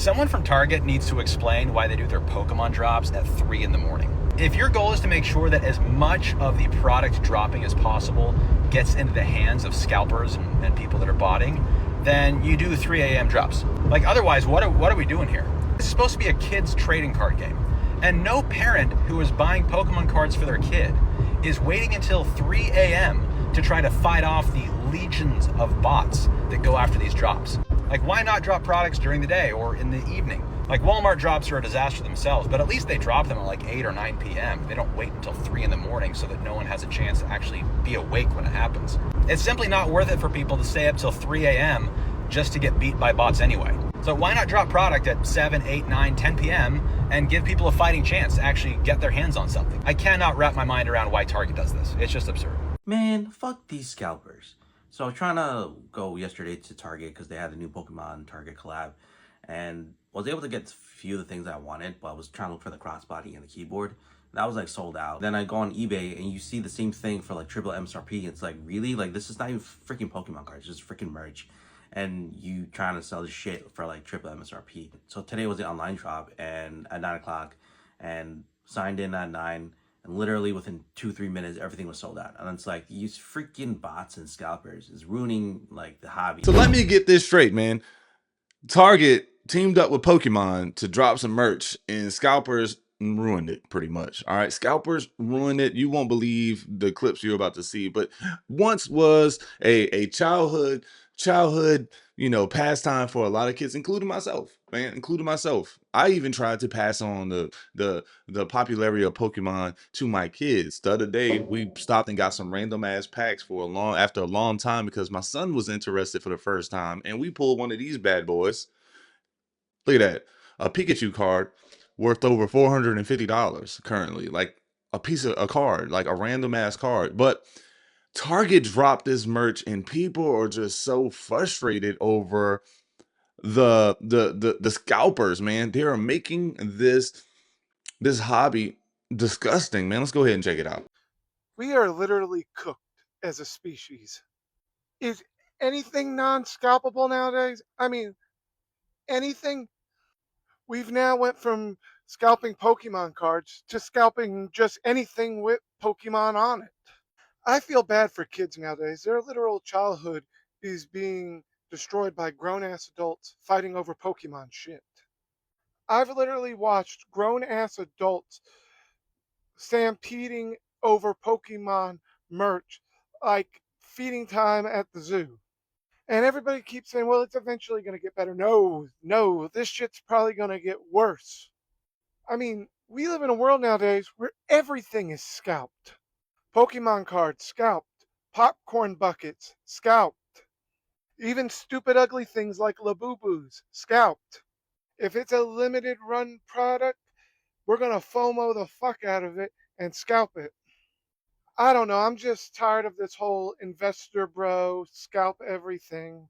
Someone from Target needs to explain why they do their Pokemon drops at 3 in the morning. If your goal is to make sure that as much of the product dropping as possible gets into the hands of scalpers and people that are botting, then you do 3 a.m. drops. Like, otherwise, what are we doing here? This is supposed to be a kid's trading card game. And no parent who is buying Pokemon cards for their kid is waiting until 3 a.m. to try to fight off the legions of bots that go after these drops. Like, why not drop products during the day or in the evening? Like, Walmart drops are a disaster themselves, but at least they drop them at like 8 or 9 p.m. They don't wait until 3 in the morning so that no one has a chance to actually be awake when it happens. It's simply not worth it for people to stay up till 3 a.m. just to get beat by bots anyway. So why not drop product at 7, 8, 9, 10 p.m. and give people a fighting chance to actually get their hands on something? I cannot wrap my mind around why Target does this. It's just absurd. Man, fuck these scalpers. So I was trying to go yesterday to Target because they had the new Pokemon Target collab, and was able to get a few of the things that I wanted, but I was trying to look for the crossbody and the keyboard. That was like sold out. Then I go on eBay and you see the same thing for like triple MSRP. It's like, really? Like, this is not even freaking Pokemon cards, it's just freaking merch. And you trying to sell this shit for like triple MSRP. So today was the online drop and at 9 o'clock, and signed in at 9. And literally within 2-3 minutes, everything was sold out. And it's like, these freaking bots and scalpers is ruining like the hobby. So let me get this straight, man. Target teamed up with Pokemon to drop some merch, and scalpers ruined it pretty much. All right, scalpers ruined it. You won't believe the clips you're about to see, but once was a childhood, pastime for a lot of kids, including myself, man, including myself. I even tried to pass on the popularity of Pokemon to my kids. The other day, we stopped and got some random ass packs after a long time because my son was interested for the first time, and we pulled one of these bad boys. Look at that, a Pikachu card worth over $450 currently, like a card, like a random ass card. But Target dropped this merch, and people are just so frustrated over the scalpers, man. They are making this hobby disgusting, man. Let's go ahead and check it out. We are literally cooked as a species. Is anything non-scalpable nowadays? I mean, anything? We've now went from scalping Pokemon cards to scalping just anything with Pokemon on it. I feel bad for kids nowadays. Their literal childhood is being destroyed by grown-ass adults fighting over Pokemon shit. I've literally watched grown-ass adults stampeding over Pokemon merch like feeding time at the zoo. And everybody keeps saying, well, it's eventually going to get better. No, this shit's probably going to get worse. I mean, we live in a world nowadays where everything is scalped. Pokemon cards, scalped. Popcorn buckets, scalped. Even stupid, ugly things like Labubus, scalped. If it's a limited run product, we're going to FOMO the fuck out of it and scalp it. I don't know. I'm just tired of this whole investor bro, scalp everything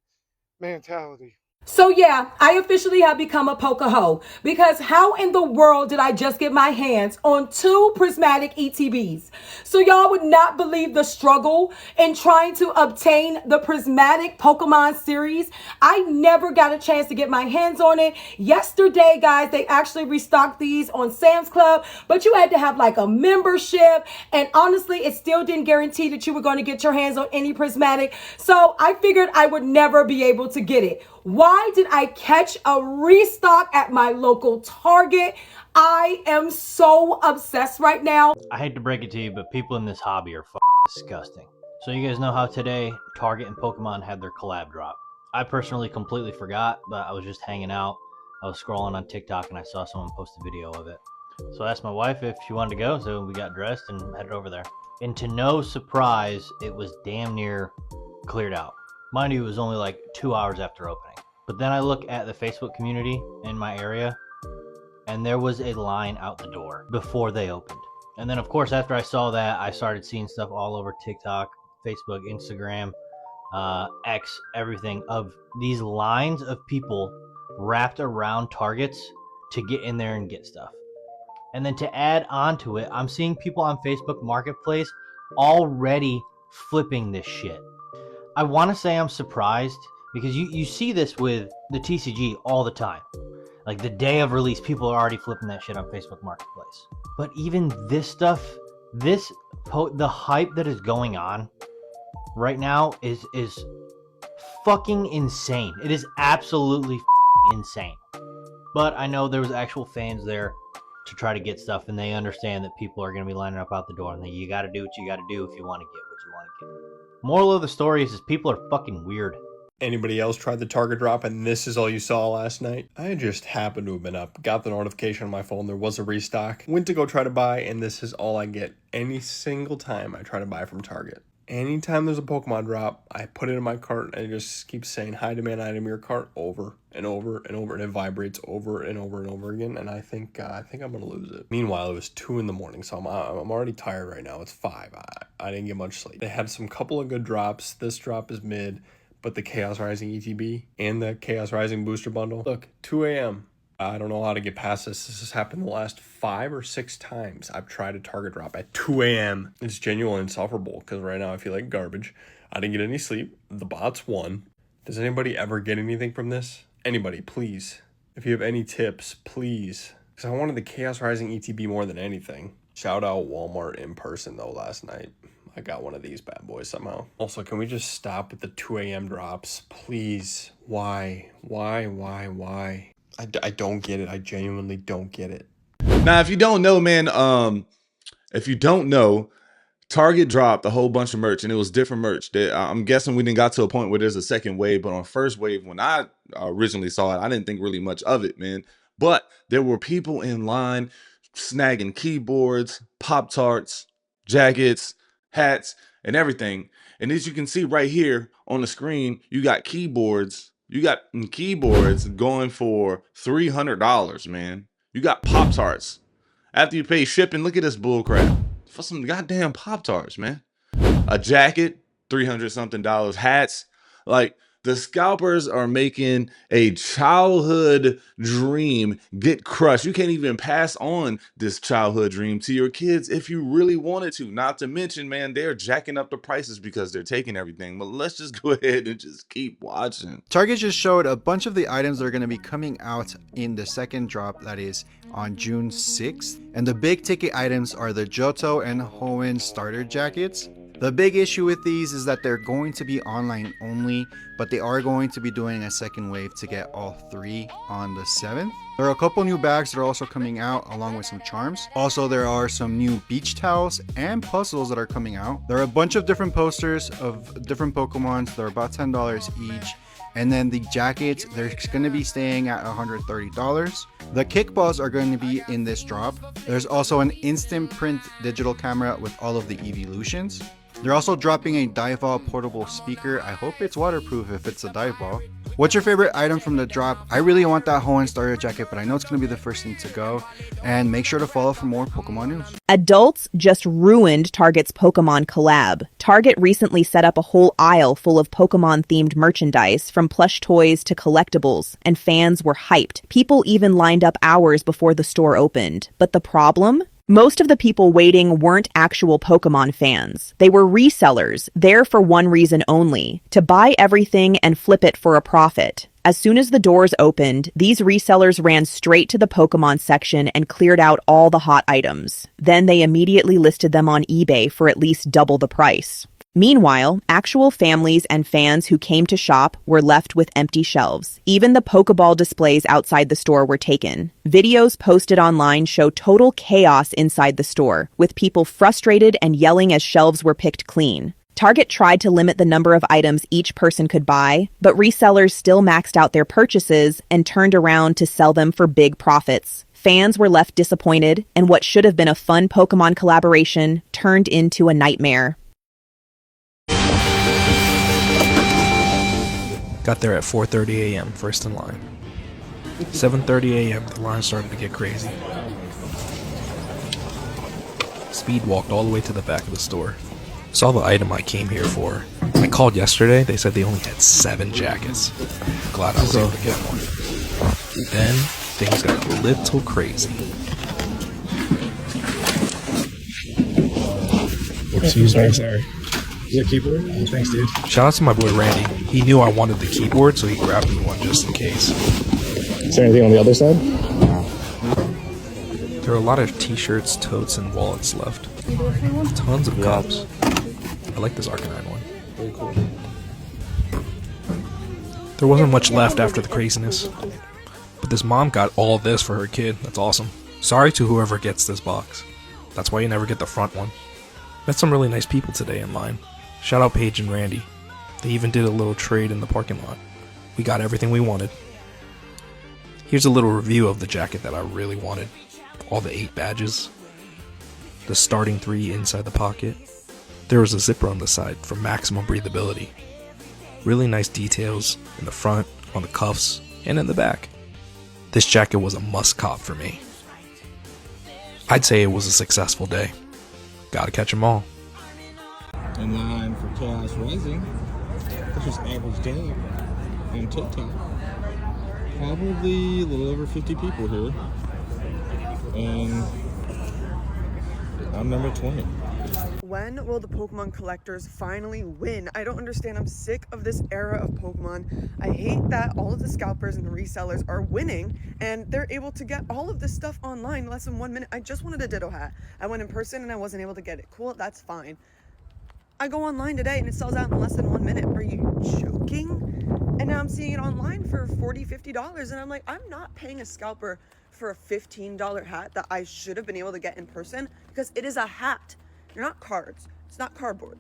mentality. So yeah, I officially have become a poke-a-hoe, because how in the world did I just get my hands on 2 prismatic ETBs? So y'all would not believe the struggle in trying to obtain the prismatic Pokemon series. I never got a chance to get my hands on it. Yesterday, guys, they actually restocked these on Sam's Club, but you had to have like a membership, and honestly, it still didn't guarantee that you were going to get your hands on any prismatic. So I figured I would never be able to get it. Why did I catch a restock at my local Target? I am so obsessed right now. I hate to break it to you, but people in this hobby are disgusting. So you guys know how today Target and Pokemon had their collab drop. I personally completely forgot, but I was just hanging out. I was scrolling on TikTok and I saw someone post a video of it. So I asked my wife if she wanted to go, so we got dressed and headed over there. And to no surprise, it was damn near cleared out. Mind you, it was only like 2 hours after opening. But then I look at the Facebook community in my area, and there was a line out the door before they opened. And then, of course, after I saw that, I started seeing stuff all over TikTok, Facebook, Instagram, X, everything, of these lines of people wrapped around Targets to get in there and get stuff. And then to add on to it, I'm seeing people on Facebook Marketplace already flipping this shit. I want to say I'm surprised, because you see this with the TCG all the time. Like the day of release, people are already flipping that shit on Facebook Marketplace. But even this stuff, the hype that is going on right now is fucking insane. It is absolutely insane. But I know there was actual fans there to try to get stuff, and they understand that people are going to be lining up out the door, and that you got to do what you got to do if you want to get what you want to get. Moral of the story is people are fucking weird. Anybody else tried the Target drop and this is all you saw last night? I just happened to have been up, got the notification on my phone, there was a restock, went to go try to buy, and this is all I get any single time I try to buy from Target. Anytime there's a Pokemon drop, I put it in my cart and it just keeps saying high demand item in your cart over and over and over, and it vibrates over and over and over again, and I think I'm gonna lose it. Meanwhile, it was 2 a.m, so I'm already tired right now. It's 5. I didn't get much sleep. They had some couple of good drops. This drop is mid, but the Chaos Rising ETB and the Chaos Rising booster bundle. Look, 2 a.m. I don't know how to get past this. This has happened the last 5 or 6 times I've tried a Target drop at 2 a.m. It's genuinely insufferable because right now I feel like garbage. I didn't get any sleep. The bots won. Does anybody ever get anything from this? Anybody, please. If you have any tips, please. Because I wanted the Chaos Rising ETB more than anything. Shout out Walmart in person though last night. I got one of these bad boys somehow. Also, can we just stop with the 2 a.m. drops? Please. Why? I don't get it. I genuinely don't get it. Now, if you don't know, man, Target dropped a whole bunch of merch, and it was different merch. I'm guessing we didn't got to a point where there's a second wave, but on first wave, when I originally saw it, I didn't think really much of it, man. But there were people in line snagging keyboards, Pop-Tarts, jackets, hats, and everything. And as you can see right here on the screen, you got keyboards. You got keyboards going for $300, man. You got Pop-Tarts. After you pay shipping, look at this bullcrap. For some goddamn Pop-Tarts, man. A jacket, $300 something. Hats. Like, the scalpers are making a childhood dream get crushed. You can't even pass on this childhood dream to your kids if you really wanted to. Not to mention, man, they're jacking up the prices because they're taking everything. But let's just go ahead and just keep watching. Target just showed a bunch of the items that are going to be coming out in the second drop, that is on June 6th. And the big ticket items are the Johto and Hoenn starter jackets. The big issue with these is that they're going to be online only, but they are going to be doing a second wave to get all 3 on the 7th. There are a couple new bags that are also coming out along with some charms. Also, there are some new beach towels and puzzles that are coming out. There are a bunch of different posters of different Pokemons. They're about $10 each. And then the jackets, they're going to be staying at $130. The kickballs are going to be in this drop. There's also an instant print digital camera with all of the evolutions. They're also dropping a dive ball portable speaker. I hope it's waterproof if it's a dive ball. What's your favorite item from the drop? I really want that Hoenn starter jacket, but I know it's going to be the first thing to go. And make sure to follow for more Pokemon news. Adults just ruined Target's Pokemon Collab. Target recently set up a whole aisle full of Pokemon-themed merchandise, from plush toys to collectibles, and fans were hyped. People even lined up hours before the store opened. But the problem? Most of the people waiting weren't actual Pokemon fans. They were resellers, there for one reason only: to buy everything and flip it for a profit. As soon as the doors opened, these resellers ran straight to the Pokemon section and cleared out all the hot items. Then they immediately listed them on eBay for at least double the price. Meanwhile, actual families and fans who came to shop were left with empty shelves. Even the Pokeball displays outside the store were taken. Videos posted online show total chaos inside the store, with people frustrated and yelling as shelves were picked clean. Target tried to limit the number of items each person could buy, but resellers still maxed out their purchases and turned around to sell them for big profits. Fans were left disappointed, and what should have been a fun Pokemon collaboration turned into a nightmare. Got there at 4:30 a.m., first in line. 7:30 a.m., the line started to get crazy. Speed walked all the way to the back of the store. Saw the item I came here for. I called yesterday, they said they only had 7 jackets. Glad I was able to get one. Then, things got a little crazy. Excuse me, sorry. Is it a keyboard? Oh, thanks, dude. Shout out to my boy Randy. He knew I wanted the keyboard, so he grabbed me one just in case. Is there anything on the other side? There are a lot of t-shirts, totes, and wallets left. Tons of cups. I like this Arcanine one. Very cool. There wasn't much left after the craziness. But this mom got all this for her kid. That's awesome. Sorry to whoever gets this box. That's why you never get the front one. Met some really nice people today in line. Shout out Paige and Randy. They even did a little trade in the parking lot. We got everything we wanted. Here's a little review of the jacket that I really wanted. All the 8 badges. The starting 3 inside the pocket. There was a zipper on the side for maximum breathability. Really nice details in the front, on the cuffs, and in the back. This jacket was a must cop for me. I'd say it was a successful day. Gotta catch 'em all. In line for Chaos Rising. This was average day on TikTok. Probably a little over 50 people here. And I'm number 20. When will the Pokemon collectors finally win? I don't understand. I'm sick of this era of Pokemon. I hate that all of the scalpers and the resellers are winning and they're able to get all of this stuff online in less than 1 minute. I just wanted a Ditto hat. I went in person and I wasn't able to get it. Cool, that's fine. I go online today and it sells out in less than 1 minute. Are you joking? And now I'm seeing it online for $40, $50 and I'm like, I'm not paying a scalper for a $15 hat that I should have been able to get in person because it is a hat. They're not cards. It's not cardboard.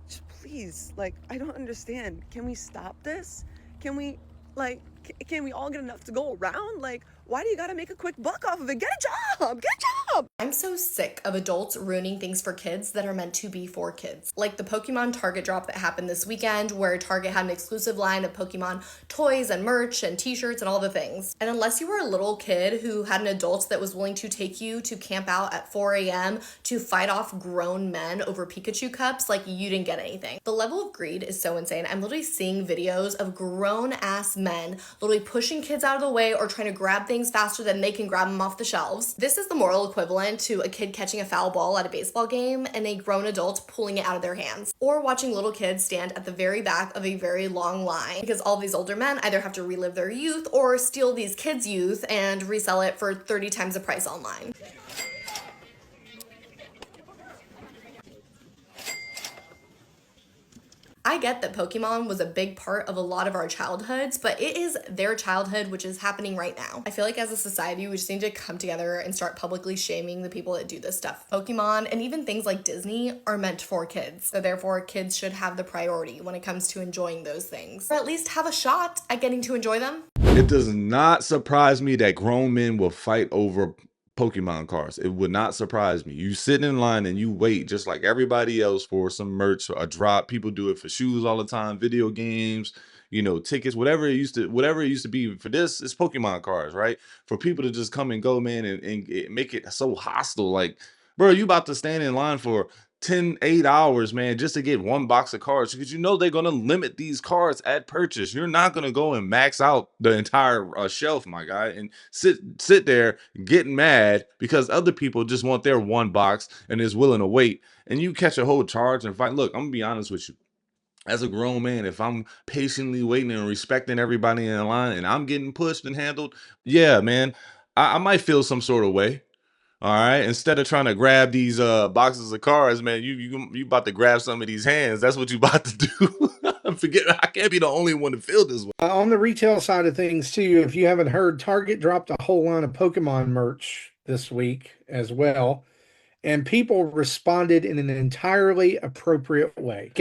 Just please, like, I don't understand. Can we stop this? Can we, like, can we all get enough to go around? Like, why do you gotta make a quick buck off of it? Get a job! Get a job! I'm so sick of adults ruining things for kids that are meant to be for kids. Like the Pokemon Target drop that happened this weekend where Target had an exclusive line of Pokemon toys and merch and t-shirts and all the things. And unless you were a little kid who had an adult that was willing to take you to camp out at 4 a.m. to fight off grown men over Pikachu cups, like you didn't get anything. The level of greed is so insane. I'm literally seeing videos of grown ass men literally pushing kids out of the way or trying to grab things faster than they can grab them off the shelves. This is the moral equivalent to a kid catching a foul ball at a baseball game and a grown adult pulling it out of their hands. Or watching little kids stand at the very back of a very long line because all these older men either have to relive their youth or steal these kids' youth and resell it for 30 times the price online. I get that Pokemon was a big part of a lot of our childhoods, but it is their childhood which is happening right now. I feel like as a society, we just need to come together and start publicly shaming the people that do this stuff. Pokemon and even things like Disney are meant for kids, so therefore kids should have the priority when it comes to enjoying those things, or at least have a shot at getting to enjoy them. It does not surprise me that grown men will fight over Pokemon cards. It would not surprise me. You sit in line and you wait just like everybody else for some merch or a drop. People do it for shoes all the time, video games, you know, tickets, whatever it used to be. For this, it's Pokemon cards, right? For people to just come and go, man, and make it so hostile. Like, bro, you about to stand in line for 8 hours, man, just to get one box of cards because you know they're going to limit these cards at purchase. You're not going to go and max out the entire shelf, my guy, and sit there getting mad because other people just want their one box and is willing to wait. And you catch a whole charge and fight. Look, I'm going to be honest with you. As a grown man, if I'm patiently waiting and respecting everybody in line and I'm getting pushed and handled, yeah, man, I might feel some sort of way. All right. Instead of trying to grab these boxes of cards, man, you about to grab some of these hands. That's what you about to do. Forget, I can't be the only one to feel this way. On the retail side of things too, if you haven't heard, Target dropped a whole line of Pokemon merch this week as well, and people responded in an entirely appropriate way.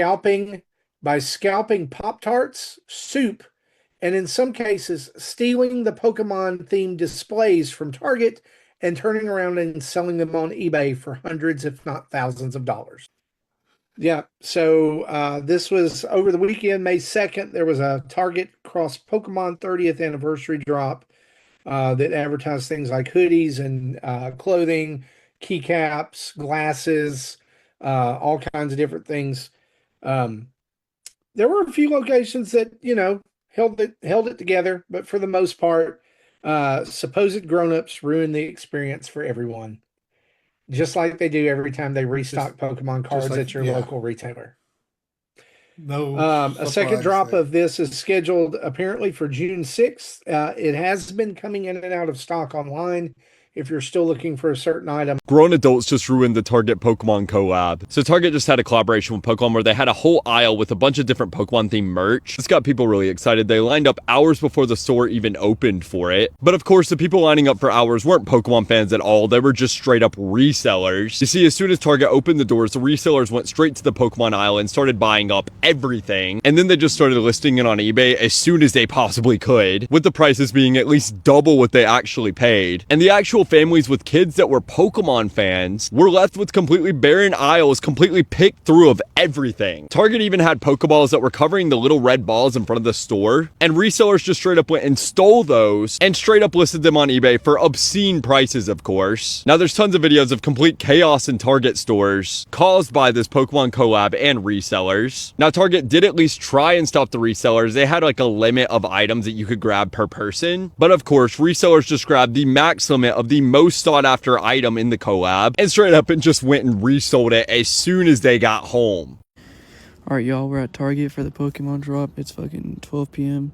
By scalping Pop-Tarts, soup, and in some cases stealing the Pokemon themed displays from Target and turning around and selling them on eBay for hundreds, if not thousands of dollars. Yeah, so this was over the weekend, May 2nd. There was a Target Cross Pokemon 30th anniversary drop that advertised things like hoodies and clothing, keycaps, glasses, all kinds of different things. There were a few locations that, you know, held it together, but for the most part, supposed grown-ups ruin the experience for everyone, just like they do every time they restock Pokemon cards at your local retailer. No, a second drop of this is scheduled apparently for June 6th. It has been coming in and out of stock online if you're still looking for a certain item. Grown adults just ruined the Target Pokemon collab. So Target just had a collaboration with Pokemon where they had a whole aisle with a bunch of different Pokemon themed merch. This got people really excited. They lined up hours before the store even opened for it. But of course, the people lining up for hours weren't Pokemon fans at all. They were just straight up resellers. You see, as soon as Target opened the doors, the resellers went straight to the Pokemon aisle and started buying up everything. And then they just started listing it on eBay as soon as they possibly could, with the prices being at least double what they actually paid. And the actual families with kids that were Pokemon fans were left with completely barren aisles, completely picked through of everything. Target even had Pokeballs that were covering the little red balls in front of the store, and resellers just straight up went and stole those and straight up listed them on eBay for obscene prices, of course. Now there's tons of videos of complete chaos in Target stores caused by this Pokemon collab and resellers. Now Target did at least try and stop the resellers. They had like a limit of items that you could grab per person, but of course resellers just grabbed the max limit of the most sought after item in the collab and straight up and just went and resold it as soon as they got home. Alright y'all, we're at Target for the Pokemon drop. It's fucking 12 p.m.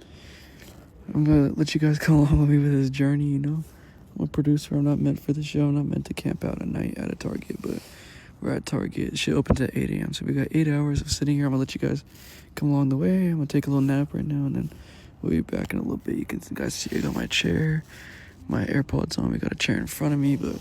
I'm gonna let you guys come along with me with this journey, you know? I'm a producer, I'm not meant for the show, I'm not meant to camp out at night at a Target, but we're at Target. Shit opens at 8 a.m. So we got 8 hours of sitting here. I'm gonna let you guys come along the way. I'm gonna take a little nap right now and then we'll be back in a little bit. You can guys see I got my chair, my AirPods on. We got a chair in front of me, but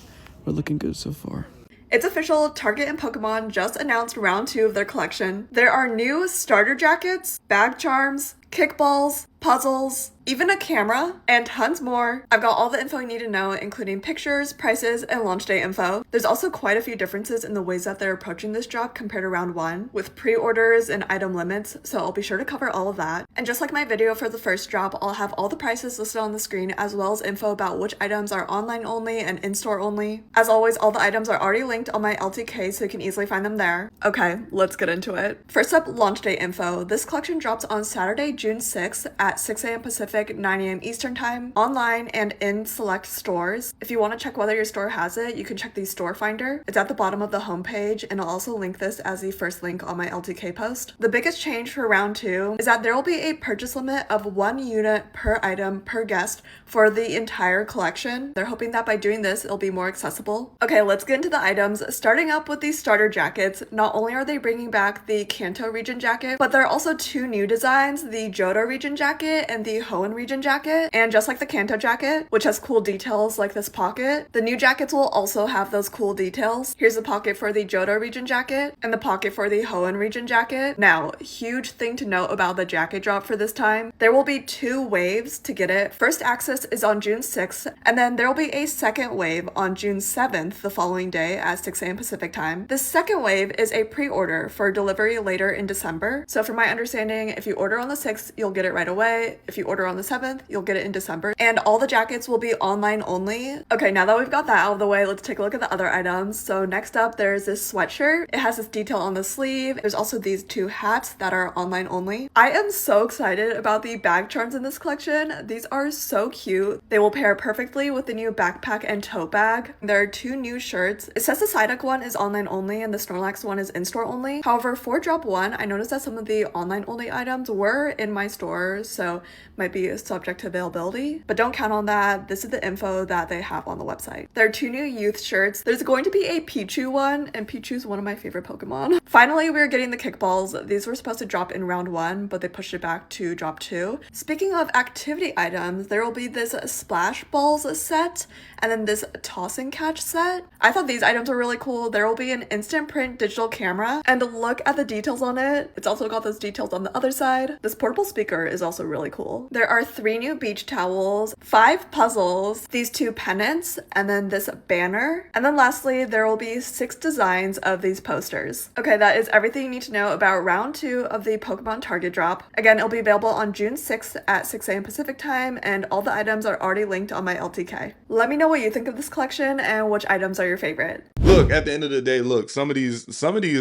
we're looking good so far. It's official, Target and Pokemon just announced round 2 of their collection. There are new starter jackets, bag charms, kickballs, puzzles, even a camera, and tons more. I've got all the info you need to know, including pictures, prices, and launch day info. There's also quite a few differences in the ways that they're approaching this drop compared to round 1, with pre-orders and item limits, so I'll be sure to cover all of that. And just like my video for the first drop, I'll have all the prices listed on the screen, as well as info about which items are online only and in-store only. As always, all the items are already linked on my LTK, so you can easily find them there. Okay, let's get into it. First up, launch day info. This collection drops on Saturday, June 6th at 6 a.m. Pacific, 9 a.m. Eastern Time, online and in select stores. If you want to check whether your store has it, you can check the store finder. It's at the bottom of the homepage, and I'll also link this as the first link on my LTK post. The biggest change for round 2 is that there will be a purchase limit of 1 unit per item per guest for the entire collection. They're hoping that by doing this, it'll be more accessible. Okay, let's get into the items, starting up with these starter jackets. Not only are they bringing back the Kanto region jacket, but there are also 2 new designs, the Johto region jacket and the Hoenn region jacket. And just like the Kanto jacket, which has cool details like this pocket, the new jackets will also have those cool details. Here's the pocket for the Johto region jacket and the pocket for the Hoenn region jacket. Now, huge thing to note about the jacket drop for this time, there will be 2 waves to get it. First access is on June 6th, and then there will be a second wave on June 7th, the following day at 6 a.m. Pacific time. The second wave is a pre-order for delivery later in December. So from my understanding, if you order on the 6th, you'll get it right away. If you order on the 7th, you'll get it in December. And all the jackets will be online only. Okay, now that we've got that out of the way, let's take a look at the other items. So next up, there's this sweatshirt. It has this detail on the sleeve. There's also these 2 hats that are online only. I am so excited about the bag charms in this collection. These are so cute. They will pair perfectly with the new backpack and tote bag. There are 2 new shirts. It says the Psyduck one is online only and the Snorlax one is in-store only. However, for drop 1, I noticed that some of the online only items were in my store, so might be subject to availability, but don't count on that. This is the info that they have on the website. There are 2 new youth shirts. There's going to be a Pichu one, and Pichu's one of my favorite Pokemon. Finally, we're getting the kickballs. These were supposed to drop in round 1, but they pushed it back to drop 2. Speaking of activity items, there will be this splash balls set and then this toss and catch set. I thought these items were really cool. There will be an instant print digital camera, and look at the details on it. It's also got those details on the other side. This portable speaker is also really cool. There are 3 new beach towels, 5 puzzles, these 2 pennants, and then this banner. And then lastly, there will be 6 designs of these posters. Okay, that is everything you need to know about round 2 of the Pokemon Target drop. Again, it'll be available on June 6th at 6 a.m. Pacific time, and all the items are already linked on my LTK. Let me know what you think of this collection and which items are your favorite. Look, at the end of the day, look, some of these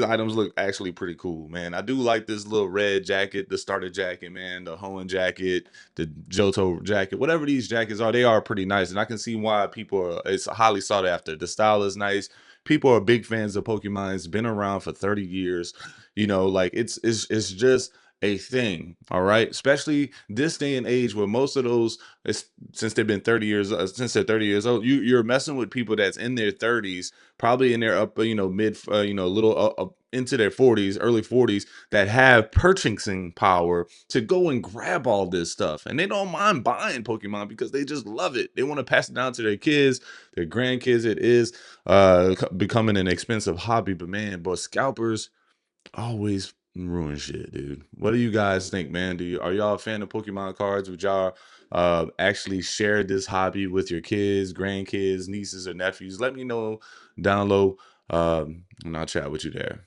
items look actually pretty cool, man. I do like this little red jacket, the starter jacket, man, the Hoenn jacket, the Johto jacket, whatever these jackets are, they are pretty nice, and I can see why it's highly sought after. The style is nice. people are big fans of Pokemon. It's been around for 30 years. You know, like it's just a thing, all right? Especially this day and age where most of those, since they've been 30 years, since they're 30 years old, you're messing with people that's in their 30s, probably in their up, mid, little into their 40s, early 40s, that have purchasing power to go and grab all this stuff, and they don't mind buying Pokemon because they just love it. They want to pass it down to their kids, their grandkids. It is becoming an expensive hobby, but man, but scalpers always ruin shit, dude. What do you guys think, man? Are y'all a fan of Pokemon cards? Would y'all actually share this hobby with your kids, grandkids, nieces, or nephews? Let me know down low, and I'll chat with you there.